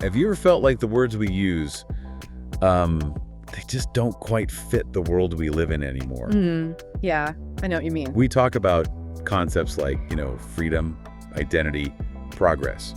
Have you ever felt like the words we use, they just don't quite fit the world we live in anymore? Yeah, I know what you mean. We talk about concepts like, freedom, identity, progress.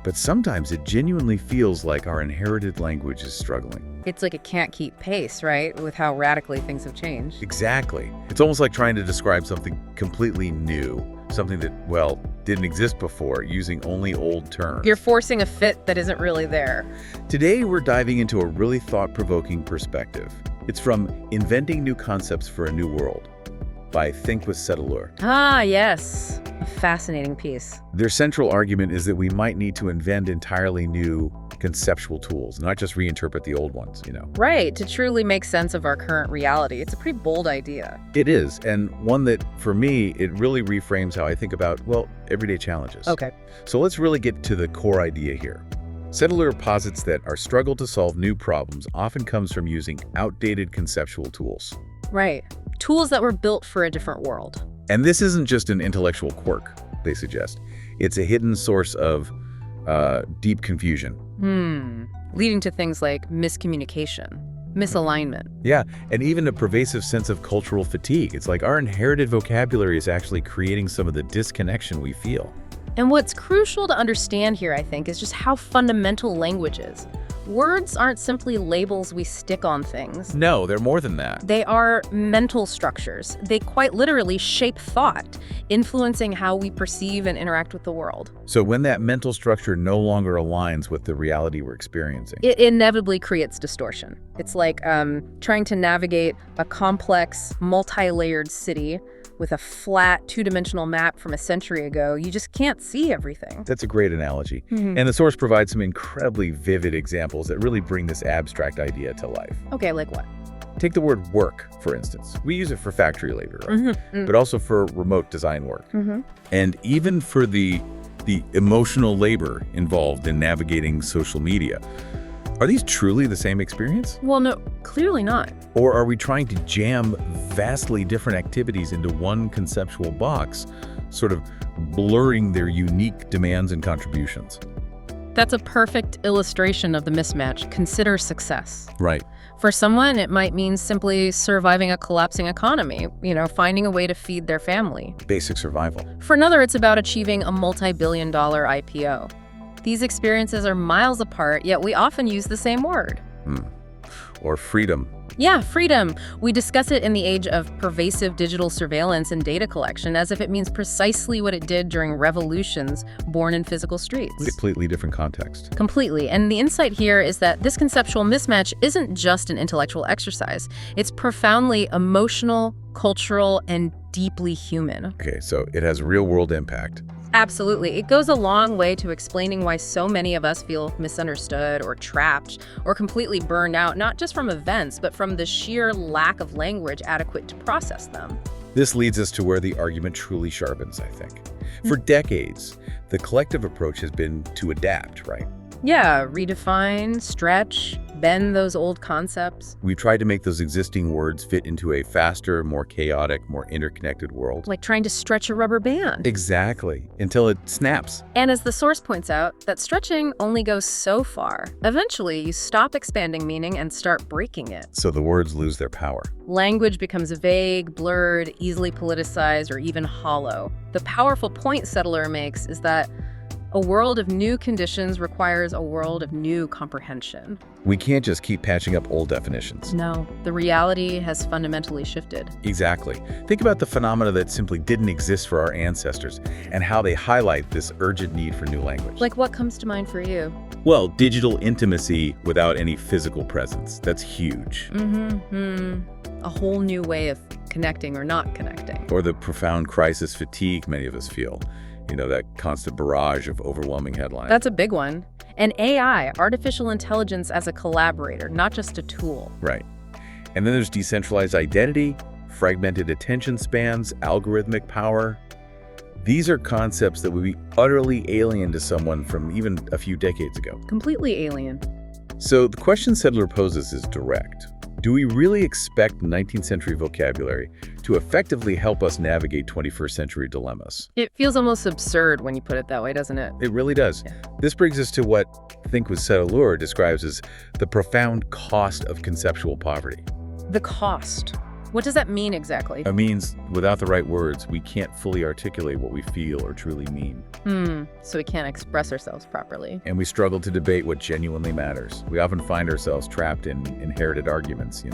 But sometimes it genuinely feels like our inherited language is struggling. It's like it can't keep pace, right, with how radically things have changed. Exactly. It's almost like trying to describe something completely new, something that, well, didn't exist before, using only old terms. You're forcing a fit that isn't really there. Today, we're diving into a really thought-provoking perspective. It's from Inventing New Concepts for a New World by Think with Setaleur. Ah, yes. A fascinating piece. Their central argument is that we might need to invent entirely new conceptual tools, not just reinterpret the old ones, Right, to truly make sense of our current reality. It's a pretty bold idea. It is, and one that, for me, it really reframes how I think about, everyday challenges. Okay. So let's really get to the core idea here. Setaleur posits that our struggle to solve new problems often comes from using outdated conceptual tools. Right. Tools that were built for a different world. And this isn't just an intellectual quirk, they suggest. It's a hidden source of deep confusion. Leading to things like miscommunication, misalignment. Yeah, and even a pervasive sense of cultural fatigue. It's like our inherited vocabulary is actually creating some of the disconnection we feel. And what's crucial to understand here, I think, is just how fundamental language is. Words aren't simply labels we stick on things. No, they're more than that. They are mental structures. They quite literally shape thought, influencing how we perceive and interact with the world. So when that mental structure no longer aligns with the reality we're experiencing, It inevitably creates distortion. It's like trying to navigate a complex, multi-layered city with a flat, two-dimensional map from a century ago. You just can't see everything. that's a great analogy. And the source provides some incredibly vivid examples that really bring this abstract idea to life. Okay, like what? Take the word work, for instance. We use it for factory labor, right? But also for remote design work. And even for the emotional labor involved in navigating social media. Are these truly the same experience? Well, no, clearly not. Or are we trying to jam vastly different activities into one conceptual box, sort of blurring their unique demands and contributions? That's a perfect illustration of the mismatch. Consider success. Right. For someone, it might mean simply surviving a collapsing economy, finding a way to feed their family. Basic survival. For another, it's about achieving a multi-billion-dollar IPO. These experiences are miles apart, yet we often use the same word. Or freedom. Yeah, freedom. We discuss it in the age of pervasive digital surveillance and data collection as if it means precisely what it did during revolutions born in physical streets. Completely different context. Completely. And the insight here is that this conceptual mismatch isn't just an intellectual exercise. It's profoundly emotional, cultural, and deeply human. Okay, so it has real-world impact. Absolutely. It goes a long way to explaining why so many of us feel misunderstood or trapped or completely burned out, not just from events, but from the sheer lack of language adequate to process them. This leads us to where the argument truly sharpens, I think. For decades, the collective approach has been to adapt, right? Yeah, redefine, stretch, bend those old concepts. We've tried to make those existing words fit into a faster, more chaotic, more interconnected world. Like trying to stretch a rubber band. Exactly, until it snaps. And as the source points out, that stretching only goes so far. Eventually, you stop expanding meaning and start breaking it. So the words lose their power. Language becomes vague, blurred, easily politicized, or even hollow. The powerful point Setaleur makes is that a world of new conditions requires a world of new comprehension. We can't just keep patching up old definitions. No, the reality has fundamentally shifted. Exactly. Think about the phenomena that simply didn't exist for our ancestors and how they highlight this urgent need for new language. Like what comes to mind for you? Well, digital intimacy without any physical presence. That's huge. A whole new way of connecting or not connecting. Or the profound crisis fatigue many of us feel. That constant barrage of overwhelming headlines. That's a big one. And AI, artificial intelligence as a collaborator, not just a tool. Right. And then there's decentralized identity, fragmented attention spans, algorithmic power. These are concepts that would be utterly alien to someone from even a few decades ago. Completely alien. So the question Setaleur poses is direct. Do we really expect 19th century vocabulary to effectively help us navigate 21st century dilemmas? It feels almost absurd when you put it that way, doesn't it? It really does. Yeah. This brings us to what Think with Setaleur describes as the profound cost of conceptual poverty. The cost. What does that mean exactly? It means without the right words, we can't fully articulate what we feel or truly mean. So we can't express ourselves properly. And we struggle to debate what genuinely matters. We often find ourselves trapped in inherited arguments,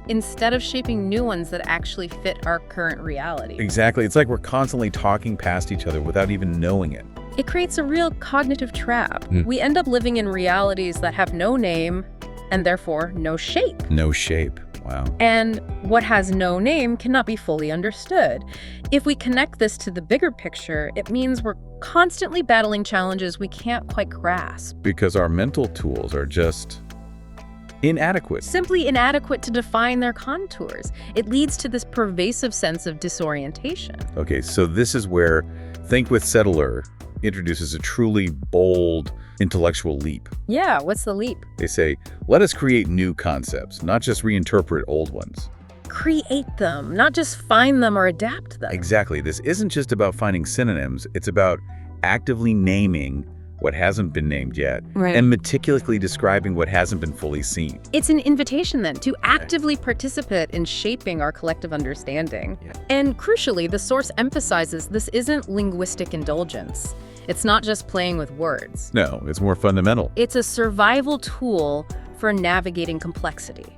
Instead of shaping new ones that actually fit our current reality. Exactly. It's like we're constantly talking past each other without even knowing it. It creates a real cognitive trap. We end up living in realities that have no name and therefore no shape. No shape. Wow. And what has no name cannot be fully understood. If we connect this to the bigger picture, it means we're constantly battling challenges we can't quite grasp. Because our mental tools are just inadequate. Simply inadequate to define their contours. It leads to this pervasive sense of disorientation. Okay, so this is where Think with Setaleur introduces a truly bold intellectual leap. Yeah, what's the leap? They say, let us create new concepts, not just reinterpret old ones. Create them, not just find them or adapt them. Exactly. This isn't just about finding synonyms. It's about actively naming what hasn't been named yet, and meticulously describing what hasn't been fully seen. It's an invitation then to actively participate in shaping our collective understanding. And crucially, the source emphasizes this isn't linguistic indulgence. It's not just playing with words. No, it's more fundamental. It's a survival tool for navigating complexity.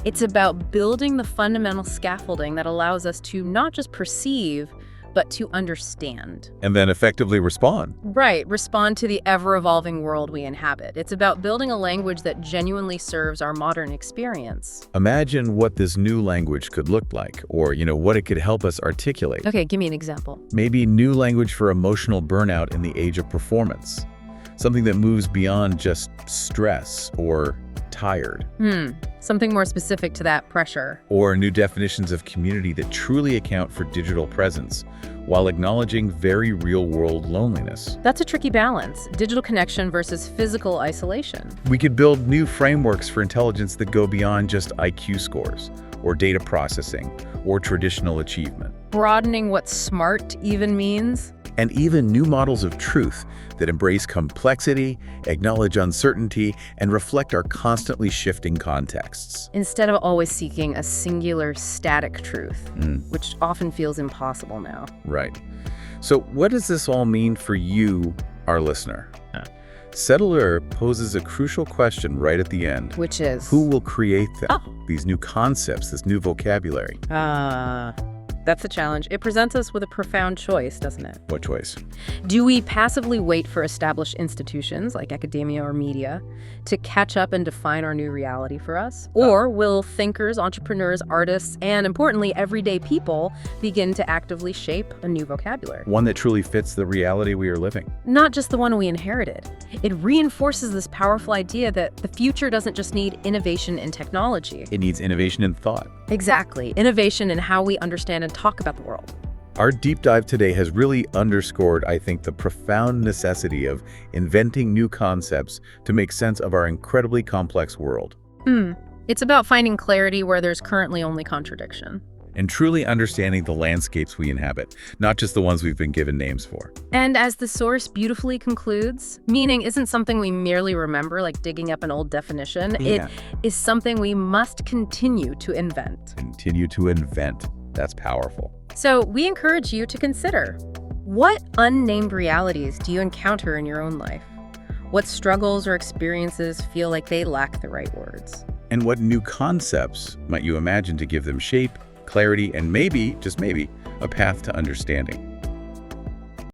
It's about building the fundamental scaffolding that allows us to not just perceive, but to understand. And then effectively respond. Right, respond to the ever-evolving world we inhabit. It's about building a language that genuinely serves our modern experience. Imagine what this new language could look like, or, what it could help us articulate. Okay, give me an example. Maybe new language for emotional burnout in the age of performance. Something that moves beyond just stress or tired. Something more specific to that pressure. Or new definitions of community that truly account for digital presence, while acknowledging very real-world loneliness. That's a tricky balance, digital connection versus physical isolation. We could build new frameworks for intelligence that go beyond just IQ scores, or data processing, or traditional achievement. Broadening what smart even means. And even new models of truth that embrace complexity, acknowledge uncertainty, and reflect our constantly shifting contexts. Instead of always seeking a singular, static truth, which often feels impossible now. Right. So what does this all mean for you, our listener? Setaleur poses a crucial question right at the end. Which is? Who will create them? These new concepts, this new vocabulary. That's the challenge. It presents us with a profound choice, doesn't it? What choice? Do we passively wait for established institutions like academia or media to catch up and define our new reality for us? Or will thinkers, entrepreneurs, artists, and importantly, everyday people begin to actively shape a new vocabulary? One that truly fits the reality we are living. Not just the one we inherited. It reinforces this powerful idea that the future doesn't just need innovation in technology. It needs innovation in thought. Exactly. Innovation in how we understand and talk about the world. Our deep dive today has really underscored, I think, the profound necessity of inventing new concepts to make sense of our incredibly complex world. It's about finding clarity where there's currently only contradiction. And truly understanding the landscapes we inhabit, not just the ones we've been given names for. And as the source beautifully concludes, meaning isn't something we merely remember, like digging up an old definition. It is something we must continue to invent. Continue to invent. That's powerful. So we encourage you to consider, what unnamed realities do you encounter in your own life? What struggles or experiences feel like they lack the right words? And what new concepts might you imagine to give them shape, clarity, and maybe, just maybe, a path to understanding?